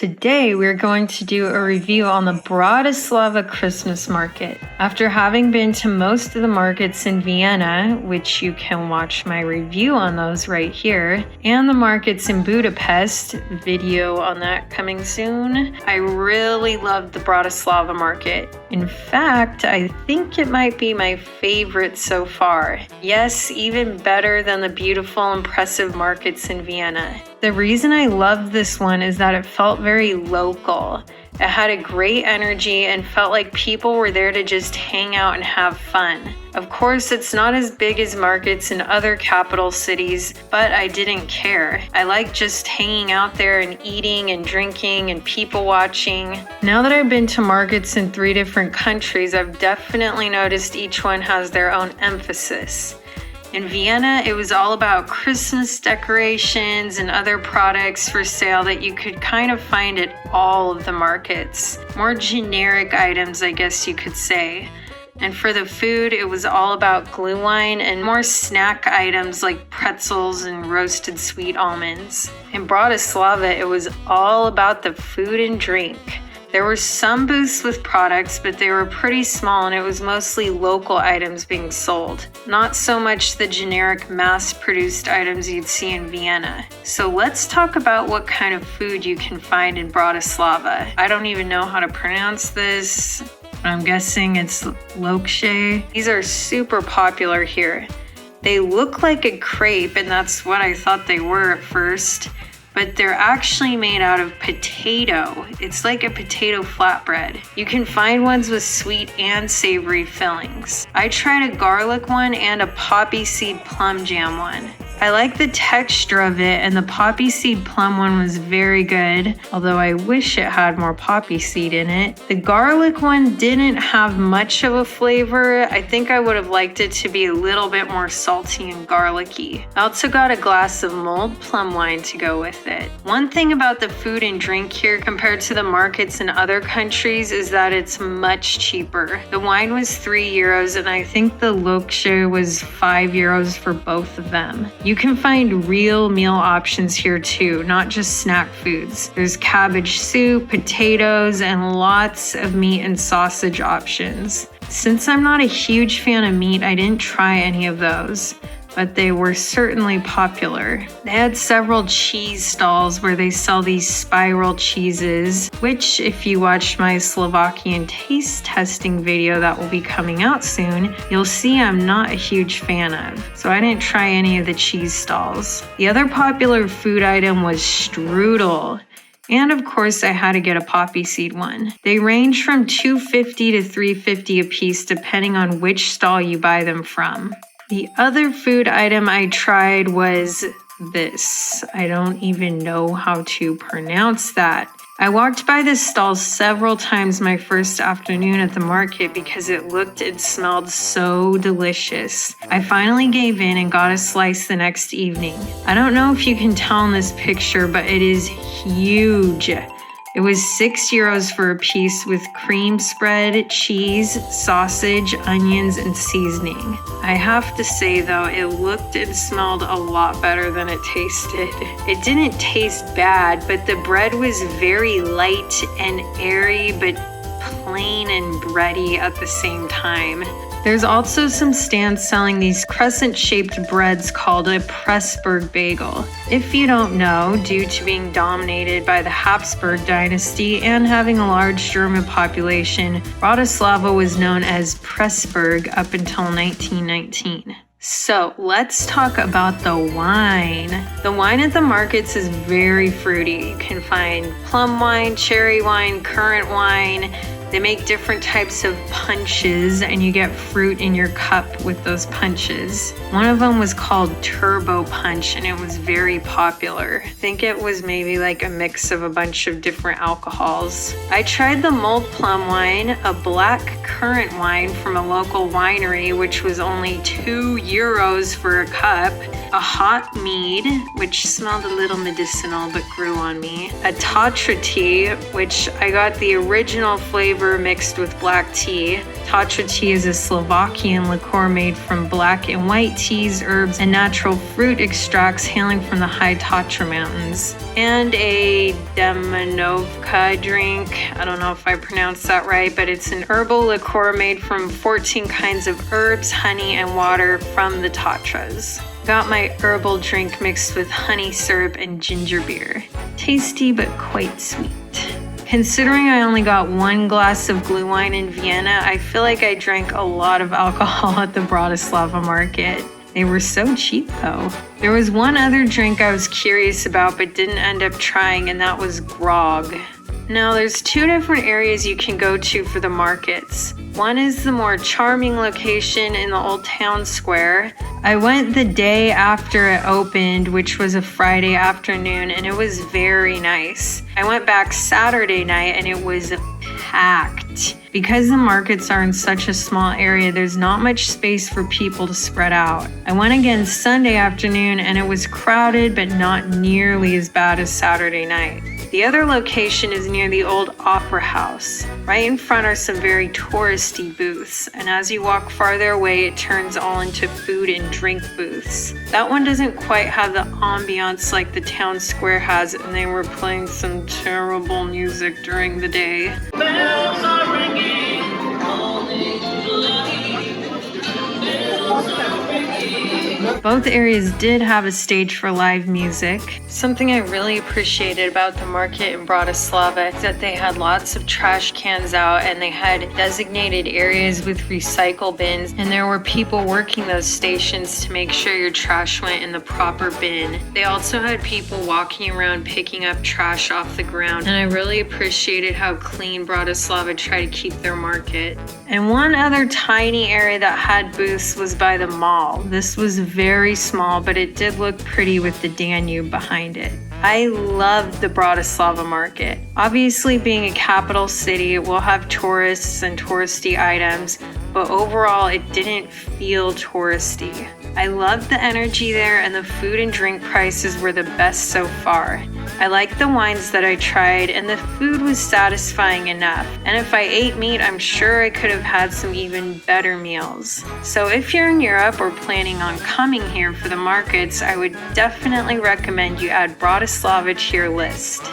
Today we're going to do a review on the Bratislava Christmas market. After having been to most of the markets in Vienna, which you can watch my review on those right here, and the markets in Budapest, video on that coming soon, I really loved the Bratislava market. In fact, I think it might be my favorite so far. Yes, even better than the beautiful, impressive markets in Vienna. The reason I loved this one is that it felt very local. It had a great energy and felt like people were there to just hang out and have fun. Of course, it's not as big as markets in other capital cities, but I didn't care. I like just hanging out there and eating and drinking and people watching. Now that I've been to markets in 3 different countries, I've definitely noticed each one has their own emphasis. In Vienna, it was all about Christmas decorations and other products for sale that you could kind of find at all of the markets. More generic items, I guess you could say. And for the food, it was all about glue wine and more snack items like pretzels and roasted sweet almonds. In Bratislava, it was all about the food and drink. There were some booths with products, but they were pretty small and it was mostly local items being sold. Not so much the generic mass-produced items you'd see in Vienna. So let's talk about what kind of food you can find in Bratislava. I don't even know how to pronounce this. I'm guessing it's lokše. These are super popular here. They look like a crepe, and that's what I thought they were at first. But they're actually made out of potato. It's like a potato flatbread. You can find ones with sweet and savory fillings. I tried a garlic one and a poppy seed plum jam one. I like the texture of it, and the poppy seed plum one was very good, although I wish it had more poppy seed in it. The garlic one didn't have much of a flavor. I think I would have liked it to be a little bit more salty and garlicky. I also got a glass of mulled plum wine to go with it. One thing about the food and drink here compared to the markets in other countries is that it's much cheaper. The wine was €3 and I think the lokše was €5 for both of them. You can find real meal options here too, not just snack foods. There's cabbage soup, potatoes, and lots of meat and sausage options. Since I'm not a huge fan of meat, I didn't try any of those, but they were certainly popular. They had several cheese stalls where they sell these spiral cheeses, which if you watch my Slovakian taste testing video that will be coming out soon, you'll see I'm not a huge fan of. So I didn't try any of the cheese stalls. The other popular food item was strudel. And of course, I had to get a poppy seed one. They range from $2.50 to $3.50 a piece depending on which stall you buy them from. The other food item I tried was this. I don't even know how to pronounce that. I walked by this stall several times my first afternoon at the market because it looked and smelled so delicious. I finally gave in and got a slice the next evening. I don't know if you can tell in this picture, but it is huge. It was €6 for a piece with cream spread, cheese, sausage, onions, and seasoning. I have to say though, it looked and smelled a lot better than it tasted. It didn't taste bad, but the bread was very light and airy, but plain and bready at the same time. There's also some stands selling these crescent-shaped breads called a Pressburg bagel. If you don't know, due to being dominated by the Habsburg dynasty and having a large German population, Bratislava was known as Pressburg up until 1919. So let's talk about the wine. The wine at the markets is very fruity. You can find plum wine, cherry wine, currant wine. They make different types of punches and you get fruit in your cup with those punches. One of them was called Turbo Punch and it was very popular. I think it was maybe like a mix of a bunch of different alcohols. I tried the mulled plum wine, a black currant wine from a local winery, which was only €2 for a cup, a hot mead, which smelled a little medicinal but grew on me, a tatra tea, which I got the original flavor flavor mixed with black tea. Tatra tea is a Slovakian liqueur made from black and white teas, herbs, and natural fruit extracts hailing from the high Tatra mountains. And a Demenovka drink. I don't know if I pronounced that right, but it's an herbal liqueur made from 14 kinds of herbs, honey, and water from the Tatras. Got my herbal drink mixed with honey syrup and ginger beer. Tasty but quite sweet. Considering I only got 1 glass of glue wine in Vienna, I feel like I drank a lot of alcohol at the Bratislava market. They were so cheap though. There was one other drink I was curious about but didn't end up trying, and that was grog. Now there's 2 different areas you can go to for the markets. One is the more charming location in the old town square. I went the day after it opened, which was a Friday afternoon, and it was very nice. I went back Saturday night and it was packed. Because the markets are in such a small area, there's not much space for people to spread out. I went again Sunday afternoon and it was crowded, but not nearly as bad as Saturday night. The other location is near the old opera house. Right in front are some very touristy booths, and as you walk farther away, it turns all into food and drink booths. That one doesn't quite have the ambiance like the town square has, and they were playing some terrible music during the day. Bells are ringing, both areas did have a stage for live music. Something I really appreciated about the market in Bratislava is that they had lots of trash cans out, and they had designated areas with recycle bins, and there were people working those stations to make sure your trash went in the proper bin. They also had people walking around picking up trash off the ground, and I really appreciated how clean Bratislava tried to keep their market. And one other tiny area that had booths was by the mall. This was very small, but it did look pretty with the Danube behind it. I loved the Bratislava market. Obviously, being a capital city, it will have tourists and touristy items, but overall, it didn't feel touristy. I loved the energy there, and the food and drink prices were the best so far. I liked the wines that I tried, and the food was satisfying enough. And if I ate meat, I'm sure I could have had some even better meals. So if you're in Europe or planning on coming here for the markets, I would definitely recommend you add Bratislava to your list.